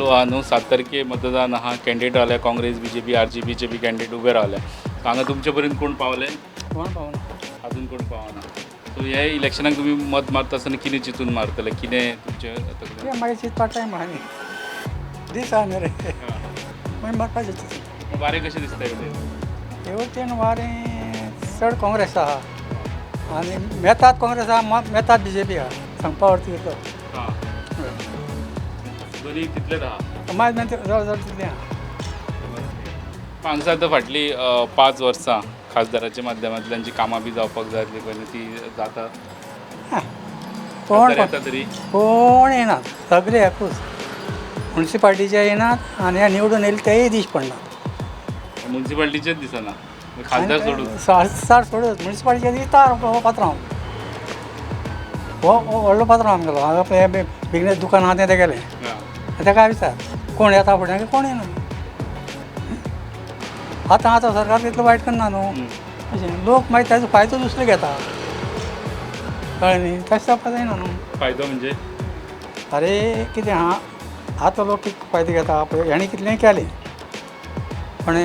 चालू आहा न्हू 7 तारखे मतदान आहा कॅन्डिडेट आल्या काँग्रेस BJP RGPचे बी कॅन्डिडेट उबे रावले हांगा तुमचे पर्यंत कोण पावले कोण पावना अजून कोण पावना सो हे इलेक्शनाक तुम्ही मत मारता आसतना कितें चिंतून मारतले कितें तुमचे कितें मागीर चिंतपा टायम आहा न्ही दीस आहा न्ही रे मागीर मारपाचें चिंतून वारें कशें दिसता कितें हे वटेन वारें चड काँग्रेस आहा आनी मेतात काँग्रेस आहा मेतात BJP आहा सांगपा व्हरता तितलो हां दोनी तितलेच आहा मागीर मागीर जवळ जवळ तितलें आहा हांगसर आतां फाटलीं 5 वर्सां खासदाराच्या माध्यमांतल्यान जी कामां बी जावपाक जाय आसली पळय ती जाता कोण येता तरी कोण येनात सगळे एकूच म्युन्सिपाल्टीचे येनात आनी हे निवडून येयले तेय दीस पडनात म्युन्सिपाल्टीचेच दिसना खासदार सोडून खासदार सोडून म्युन्सिपाल्टीचे दिता पात्रांव हो व्हडलो पात्रांव आमगेलो हांगा पळय हे बिजनेस दुकान आहा तें गेलें तेका विचार कोण येता फुडें कोण येना आतां सरकार तितलो वायट करना न्हू अशें लोक मागीर तेजो फायदो दुसरे घेता कळ्ळें न्ही तशें जावपाक जायना न्हू फायदो म्हणजे अरे कितें आहा आतां लोक कितें फायदो घेता पळय हेणें कितलेंय केलें पण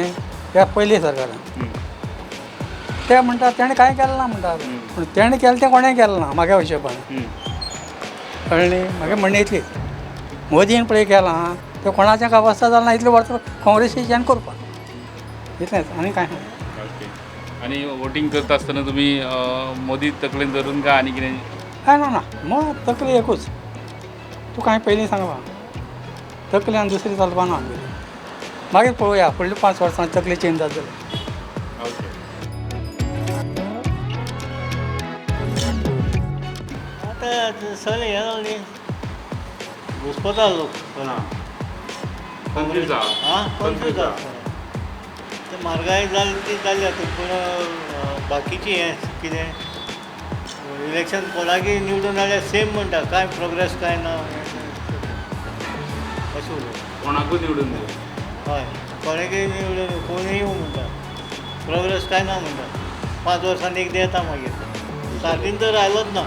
ह्या पयलीं सरकारान ते म्हणटा तेणें कांय केलें ना म्हणटात पूण तेणें केलें तें कोणेंय केलें ना म्हाज्या हिशोबान कळ्ळें न्ही म्हागे म्हणणें इतलीच मोदीन पळय केलां तें कोणाचें अवस्था जालें ना इतलें वर्स काँग्रेसीच्यान करपाक इतलेंच आनी कांय ना ओके आनी वोटींग करता आसतना तुमी मोदी तकलेन धरून काय आनी कितें काय ना मग तकली एकूच तूं कांय पयलीं सांगपा तकल्यान दुसरी चलपा ना आमगेली मागीर पळोवया फुडल्या 5 वर्सां तकली चेंज जाता जाल्यार ओके आता सगळे हे जाले घुसपता लोक कन्फ्यूज आहा हां कन्फ्यूज आसा ते म्हारगाय जाली ती जाली आतां पूण बाकीची हें कितें इलेक्शन कोणाकय निवडून जाल्यार सेम म्हणटा कांय प्रोग्रेस कांय ना अशें उलयता कोणाकूय निवडून दिले हय कोणाकय निवडून कोणूय येवं म्हणटा प्रोग्रेस कांय ना म्हणटा 5 वर्सांनी एकदां येता मागीर सारकीन तर आयलोच ना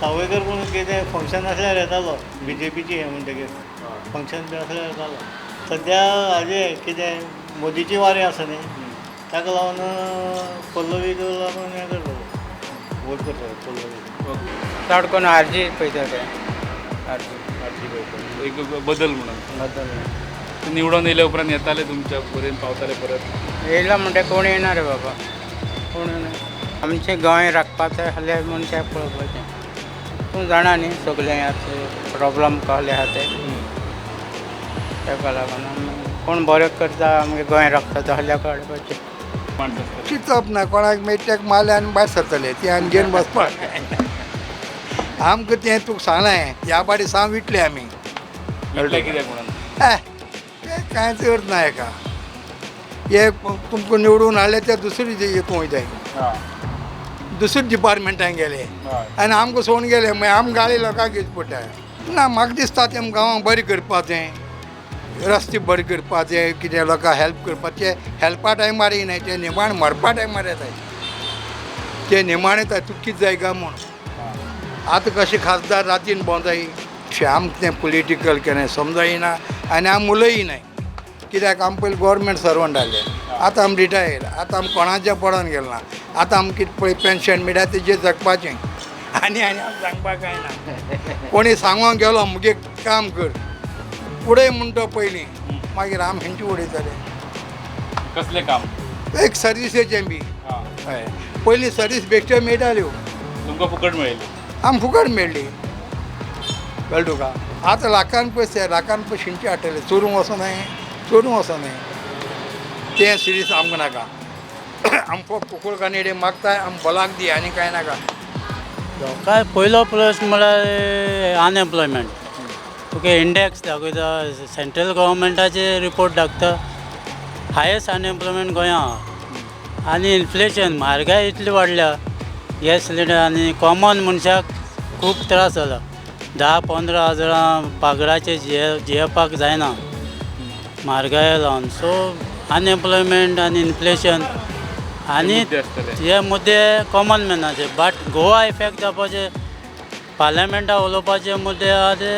सावयकर पूण कितें फंक्शन आसल्यार येतालो BJPची हें म्हणटकीर फंक्शन बी आसल्यार येतालो सद्या हाजें कितें मोदीची वारें आसा न्ही ताका लागून पल्लवीक लागून हें करता वोट करता पल्लवी चड कोण आरजी पळयता ते एक बदल म्हणून बद्दल निवडून येयल्या उपरांत येताले तुमच्या पर्यंत पावताले परत येयला म्हणटा कोण येना रे बाबा कोण येना आमचें गोंय राखपाचें आहल्यार मनशाक पळोवपाचें तूं जाणा न्ही सगळें आतां प्रॉब्लम कहले आहा ते ताका लागून कोण बरें करता आमगे गोंय राखता आहल्यार काडपाचें चिंतप ना कोणाक मेळटाक मारले आनी भायर सरतले ती आनी घेवन बसपाक आमकां तें तुका सांगलें ह्या पाटी सांग विटले आमी कित्याक म्हणून तें कांयच अर्थ ना हेका हे तुमकां निवडून हाडले ते दुसरी हितून वयताय दुसऱ्या डिपार्टमेंटान गेले आनी आमकां सोडून गेले मागीर आमकां गाडी लोकांक घेवची पडटा ना म्हाका दिसता तें गांवांक बरें करपाचें रस्ते बरें करपाचें कितें लोकांक हेल्प करपाचें हेल्पा टायमार येनाय तें निमाण मरपा टायमार येताय ते निमाण येताय तुका कितें जाय काय म्हूण आतां कशें खासदार रातीन भोंवताय आमकां तें पोलिटिकल केन्ना समजायना आनी आमी उलयनाय कित्याक आमी पयलीं गव्हर्मेंट सर्वंट आहले आतां आमी रिटायर आतां आमी कोणाचें पडोन गेल ना आतां आमकां कितें पळय पेन्शन मेळटा तेजें जगपाचें आनी आमकां सांगपाक कांय ना कोणी सांगोंक गेलो मुगे काम कर फुडें म्हणटा पयलीं मागीर आमी हेंचे उडयताले कसलें काम एक सर्विसेचें बी हय पयलीं सर्वीस बेश्ट्यो मेळटाल्यो तुमकां फुकट मेळयली आमी फुकट मेळ्ळी कळ्ळें तुका आतां लाखान पयशे शिंचे हाडटले चोरूंक वचोनाय तें सिरीस आमकां नाका आमकां कुकूळ कानेडे मागताय आमी बोलाक दी आनी कांय नाका काय पयलो प्रश्न म्हळ्यार अनएम्प्लॉयमेंट तुका इंडेक्स दाखयता सेंट्रल गव्हर्मेंटाचे रिपोर्ट दाखता हायेस्ट अनएम्प्लॉयमेंट गोंयां आहा आनी इन्फ्लेशन म्हारगाय इतली वाडल्या गॅस सिलिंडर आनी कॉमन मनशाक खूब त्रास जाला 10-15 हजारां पागडाचे जियेवपाक जायना म्हारगाय लावन सो अनएम्प्लॉयमेंट आनी इन्फ्लेशन आनी हे मुद्दे कॉमन मॅनाचे बट गोवा इफेक्ट जावपाचे पार्लमेंटाक उलोवपाचे मुद्दे आहा ते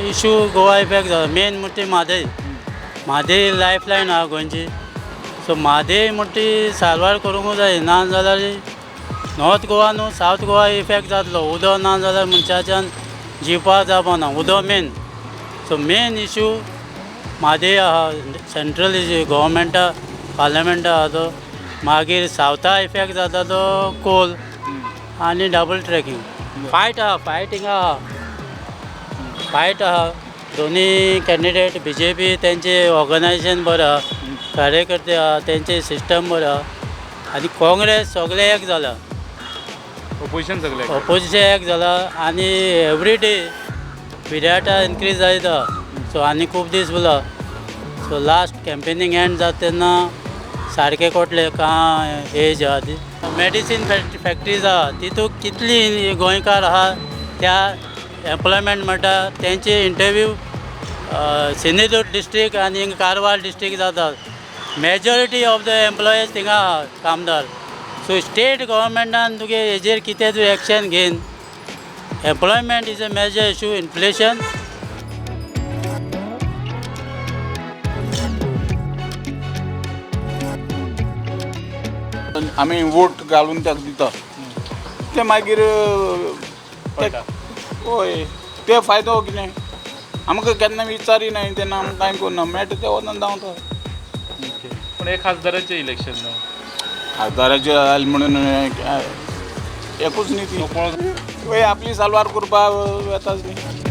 इशू गोवा इफेक्ट जाला. मेन म्हणटा म्हादय लायफ लायन आहा गोंयची. सो म्हादय म्हणटा सारवार करूंक जाय, ना जाल्यार नॉर्थ गोवा न्हू सावथ गोवा इफेक्ट जातलो. उदक ना जाल्यार मनशाच्यान जिवपाक जावपा ना. उदक main. So main issue Mhadei आहा, सेंट्रल गव्हर्मेंटा पार्लमेंटा आहा तो. मागीर सावथा इफेक्ट जाता तो कोल आनी डबल ट्रॅकिंग. फायट आहा दोन्ही कॅन्डिडेट. BJP तेंचे ऑर्गनायझेशन बरं आहा, कार्यकर्ते आहा तेंचे सिस्टम बरं आहा. आनी काँग्रेस सगळे एक जाला, ऑपोजिशन सगळे ऑपोजिशन एक जाला. आनी एवरी डे पिरियडा इनक्रीज जायता. सो आनी खूब दीस उरला. सो लास्ट कॅम्पेनींग एंड जाता तेन्ना सारके कोटले का एज आहा ती. मेडिसीन फॅक्टरीज आहा तितूंत कितली गोंयकार आहा त्या एम्प्लॉयमेंट म्हणटा तेंचे इंटरव्यू सिंधुदूर्ग डिस्ट्रिक्ट आनी कारवार डिस्ट्रिक्ट जातात. मेजॉरिटी ऑफ द एम्प्लॉयज थिंगा आहा कामदार. सो स्टेट गव्हर्मेंटान तुगे हेजेर कितें तूं एक्शन घेन. Employment is a major issue. Inflation आमी वोट घालून ताका दिता ते मागीर हय ते फायदो कितें आमकां केन्ना विचारी नाय तेन्ना आमकां कांय करना. मेळटा ते वचून धांवता. पण हे खासदाराचें इलेक्शन न्हू. खासदाराचें जालें म्हणून एकूच न्ही ती. आपली सालवार करपा येताच न्ही.